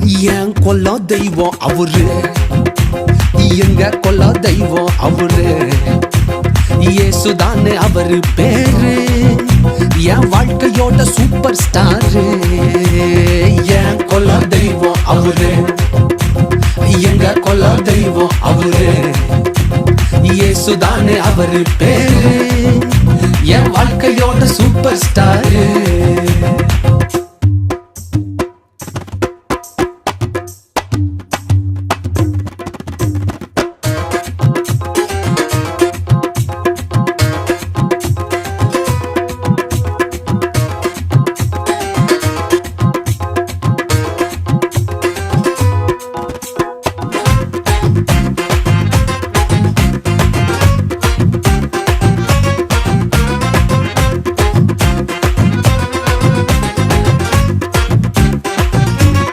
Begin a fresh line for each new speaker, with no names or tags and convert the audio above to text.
என் கொல்ல தெய்வம் அவரு, எங்க கொல்ல தெய்வம் அவரு. இயேசுதானே அவரு பேரு, என் வாழ்க்கையோட சூப்பர் ஸ்டாரு. என் கொல்ல தெய்வம் அவரு, எங்க கொல்ல தெய்வம் அவரு. இயேசுதானே அவரு பேரு, என் வாழ்க்கையோட சூப்பர் ஸ்டாரு.